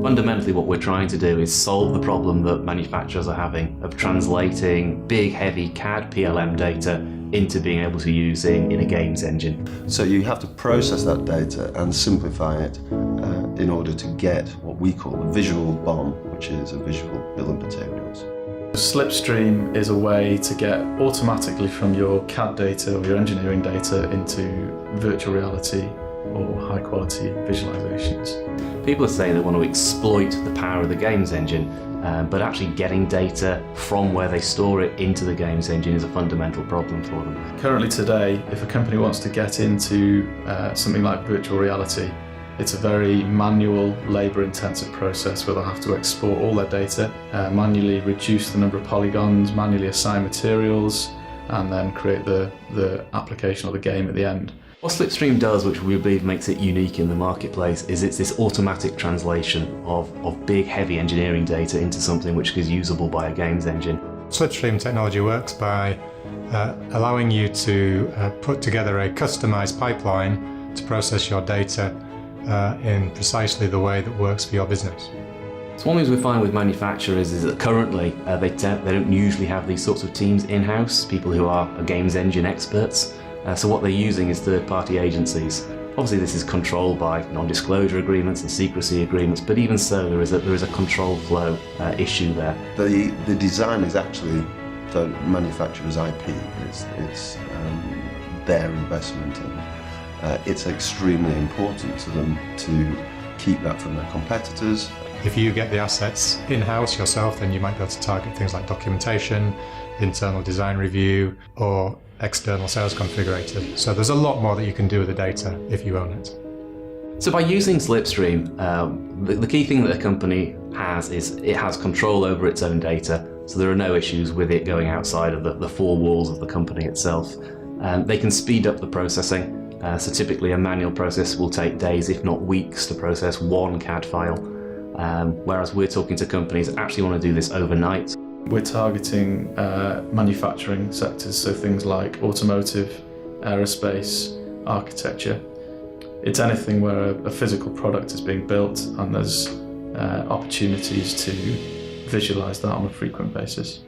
Fundamentally, what we're trying to do is solve the problem that manufacturers are having of translating big, heavy CAD PLM data into being able to use in a games engine. So you have to process that data and simplify it in order to get what we call a visual BOM, which is a visual bill of materials. Slipstream is a way to get automatically from your CAD data or your engineering data into virtual reality or high quality visualizations. People are saying they want to exploit the power of the games engine, but actually getting data from where they store it into the games engine is a fundamental problem for them. Currently today, if a company wants to get into something like virtual reality, it's a very manual, labour-intensive process where they'll have to export all their data, manually reduce the number of polygons, manually assign materials, and then create the application or the game at the end. What Slipstream does, which we believe makes it unique in the marketplace, is it's this automatic translation of big, heavy engineering data into something which is usable by a games engine. Slipstream technology works by allowing you to put together a customized pipeline to process your data in precisely the way that works for your business. So one of the things we find with manufacturers is that currently they don't usually have these sorts of teams in-house, people who are games engine experts. So what they're using is third-party agencies. Obviously this is controlled by non-disclosure agreements and secrecy agreements, but even so there is a control flow issue there. The design is actually the manufacturer's IP. It's their investment, and it's extremely important to them to keep that from their competitors. If you get the assets in-house yourself, then you might be able to target things like documentation, internal design review, or external sales configurator. So there's a lot more that you can do with the data if you own it. So by using Slipstream, the key thing that a company has is it has control over its own data, so there are no issues with it going outside of the four walls of the company itself. They can speed up the processing, so typically a manual process will take days, if not weeks, to process one CAD file, whereas we're talking to companies that actually want to do this overnight. We're targeting manufacturing sectors, so things like automotive, aerospace, architecture. It's anything where a physical product is being built and there's opportunities to visualize that on a frequent basis.